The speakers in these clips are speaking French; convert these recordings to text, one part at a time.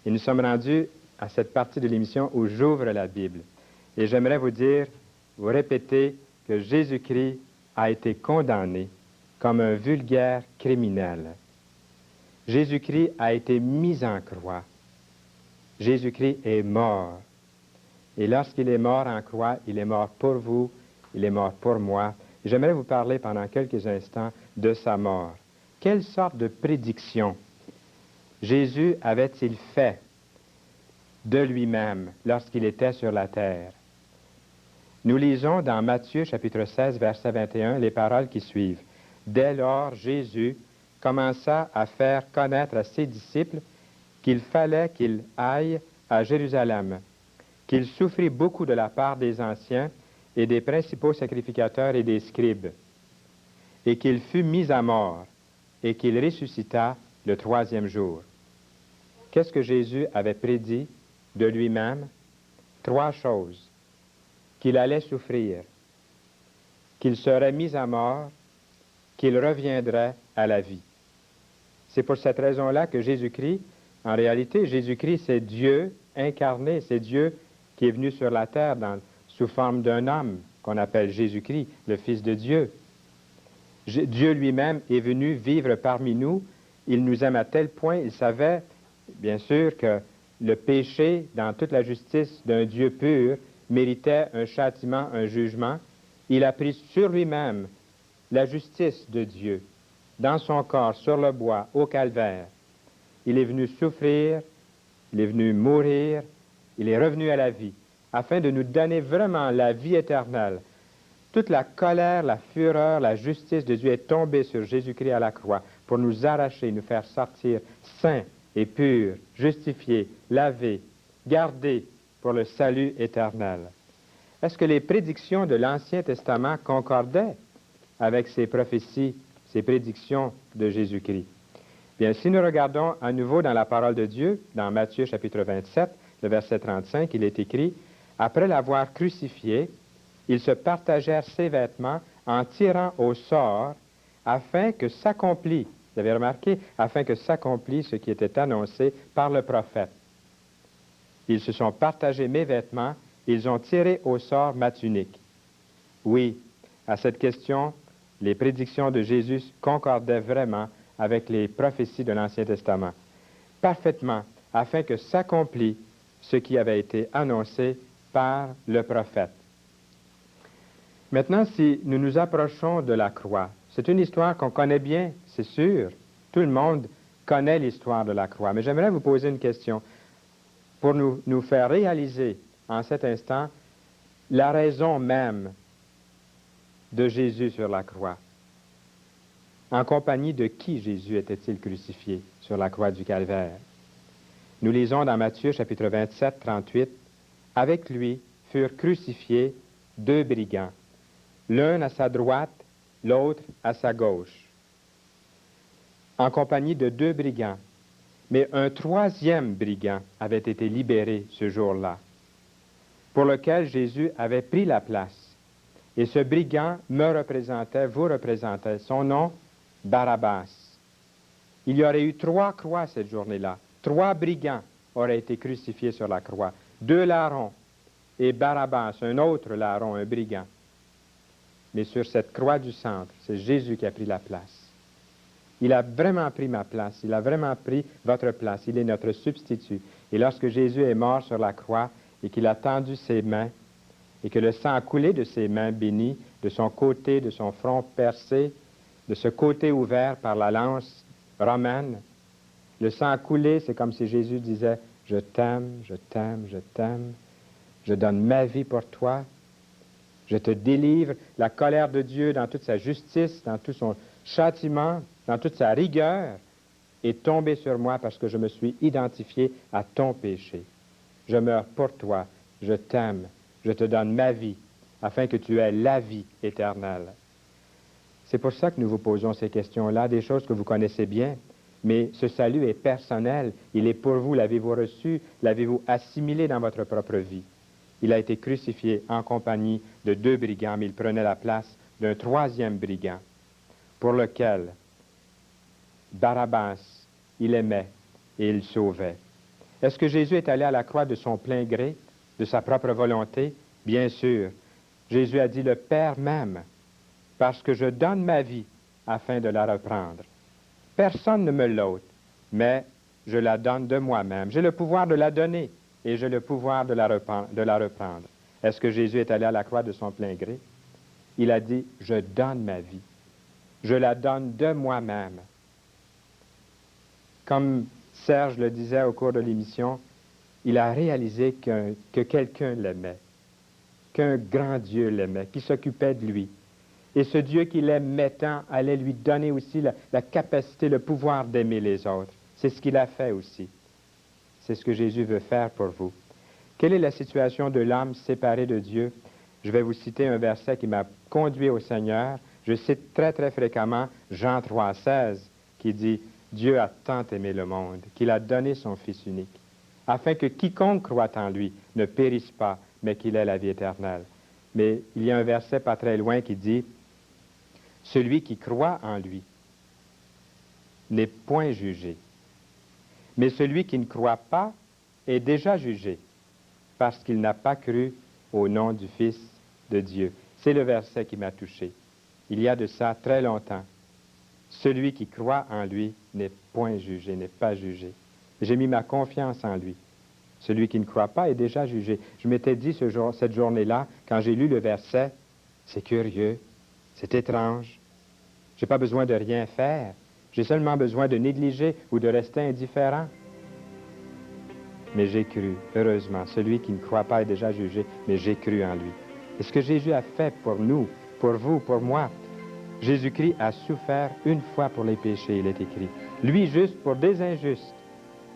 Et nous sommes rendus à cette partie de l'émission où j'ouvre la Bible. Et j'aimerais vous répéter que Jésus-Christ a été condamné comme un vulgaire criminel. Jésus-Christ a été mis en croix. Jésus-Christ est mort. Et lorsqu'il est mort en croix, il est mort pour vous, il est mort pour moi. Et j'aimerais vous parler pendant quelques instants de sa mort. Quelle sorte de prédiction Jésus avait-il fait de lui-même lorsqu'il était sur la terre? Nous lisons dans Matthieu chapitre 16, verset 21, les paroles qui suivent. Dès lors, Jésus commença à faire connaître à ses disciples qu'il fallait qu'il aille à Jérusalem, qu'il souffrit beaucoup de la part des anciens et des principaux sacrificateurs et des scribes, et qu'il fut mis à mort, et qu'il ressuscita le troisième jour. Qu'est-ce que Jésus avait prédit de lui-même? 3 choses. Qu'il allait souffrir, qu'il serait mis à mort, qu'il reviendrait à la vie. C'est pour cette raison-là que Jésus-Christ, en réalité, Jésus-Christ, c'est Dieu incarné, c'est Dieu qui est venu sur la terre sous forme d'un homme qu'on appelle Jésus-Christ, le Fils de Dieu. Dieu lui-même est venu vivre parmi nous. Il nous aime à tel point, il savait, bien sûr, que le péché, dans toute la justice d'un Dieu pur, méritait un châtiment, un jugement. Il a pris sur lui-même la justice de Dieu, dans son corps, sur le bois, au calvaire. Il est venu souffrir, il est venu mourir, il est revenu à la vie, afin de nous donner vraiment la vie éternelle. Toute la colère, la fureur, la justice de Dieu est tombée sur Jésus-Christ à la croix pour nous arracher, nous faire sortir saints et purs, justifiés, lavés, gardés pour le salut éternel. Est-ce que les prédictions de l'Ancien Testament concordaient avec ces prophéties, ces prédictions de Jésus-Christ? Bien, si nous regardons à nouveau dans la parole de Dieu, dans Matthieu chapitre 27, le verset 35, il est écrit, « Après l'avoir crucifié, ils se partagèrent ses vêtements en tirant au sort afin que s'accomplît, vous avez remarqué, afin que s'accomplît ce qui était annoncé par le prophète. Ils se sont partagés mes vêtements, ils ont tiré au sort ma tunique. » Oui, à cette question, les prédictions de Jésus concordaient vraiment avec les prophéties de l'Ancien Testament, parfaitement, afin que s'accomplît ce qui avait été annoncé par le prophète. Maintenant, si nous nous approchons de la croix, c'est une histoire qu'on connaît bien, c'est sûr. Tout le monde connaît l'histoire de la croix. Mais j'aimerais vous poser une question pour nous faire réaliser en cet instant la raison même de Jésus sur la croix. En compagnie de qui Jésus était-il crucifié sur la croix du Calvaire? Nous lisons dans Matthieu chapitre 27, 38, « Avec lui furent crucifiés 2 brigands, l'un à sa droite, l'autre à sa gauche. » En compagnie de 2 brigands. Mais un 3e brigand avait été libéré ce jour-là, pour lequel Jésus avait pris la place. Et ce brigand me représentait, vous représentait. Son nom, Barabbas. Il y aurait eu 3 croix cette journée-là. 3 brigands auraient été crucifiés sur la croix. 2 larrons et Barabbas, un autre larron, un brigand. Mais sur cette croix du centre, c'est Jésus qui a pris la place. Il a vraiment pris ma place. Il a vraiment pris votre place. Il est notre substitut. Et lorsque Jésus est mort sur la croix et qu'il a tendu ses mains et que le sang a coulé de ses mains bénies, de son côté, de son front percé, de ce côté ouvert par la lance romaine, le sang a coulé, c'est comme si Jésus disait, « Je t'aime, je t'aime, je t'aime, je donne ma vie pour toi, je te délivre. » La colère de Dieu dans toute sa justice, dans tout son châtiment, dans toute sa rigueur, est tombée sur moi parce que je me suis identifié à ton péché. Je meurs pour toi, je t'aime, je te donne ma vie, afin que tu aies la vie éternelle. C'est pour ça que nous vous posons ces questions-là, des choses que vous connaissez bien, mais ce salut est personnel, il est pour vous, l'avez-vous reçu, l'avez-vous assimilé dans votre propre vie. Il a été crucifié en compagnie de 2 brigands, mais il prenait la place d'un 3e brigand, pour lequel Barabbas, il aimait et il sauvait. Est-ce que Jésus est allé à la croix de son plein gré, de sa propre volonté? Bien sûr. Jésus a dit, le Père m'aime, parce que je donne ma vie afin de la reprendre. Personne ne me l'ôte, mais je la donne de moi-même. J'ai le pouvoir de la donner et j'ai le pouvoir de la reprendre. Est-ce que Jésus est allé à la croix de son plein gré? Il a dit, je donne ma vie. Je la donne de moi-même. Comme Serge le disait au cours de l'émission, il a réalisé que quelqu'un l'aimait, qu'un grand Dieu l'aimait, qui s'occupait de lui. Et ce Dieu qui l'aimait tant allait lui donner aussi la capacité, le pouvoir d'aimer les autres. C'est ce qu'il a fait aussi. C'est ce que Jésus veut faire pour vous. Quelle est la situation de l'homme séparé de Dieu? Je vais vous citer un verset qui m'a conduit au Seigneur. Je cite très, très fréquemment Jean 3,16 qui dit « Dieu a tant aimé le monde qu'il a donné son Fils unique, afin que quiconque croit en lui ne périsse pas, mais qu'il ait la vie éternelle. » Mais il y a un verset pas très loin qui dit « Celui qui croit en lui n'est point jugé, mais celui qui ne croit pas est déjà jugé, parce qu'il n'a pas cru au nom du Fils de Dieu. » C'est le verset qui m'a touché. Il y a de ça très longtemps. Celui qui croit en lui n'est point jugé, n'est pas jugé. J'ai mis ma confiance en lui. Celui qui ne croit pas est déjà jugé. Je m'étais dit cette journée-là, quand j'ai lu le verset, c'est curieux, c'est étrange. Je n'ai pas besoin de rien faire. J'ai seulement besoin de négliger ou de rester indifférent. Mais j'ai cru, heureusement. Celui qui ne croit pas est déjà jugé, mais j'ai cru en lui. Et ce que Jésus a fait pour nous, pour vous, pour moi, Jésus-Christ a souffert une fois pour les péchés, il est écrit. Lui juste pour des injustes,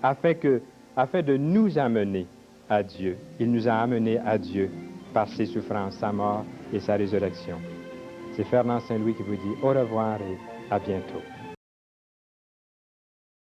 afin de nous amener à Dieu. Il nous a amenés à Dieu par ses souffrances, sa mort et sa résurrection. C'est Fernand Saint-Louis qui vous dit au revoir et à bientôt.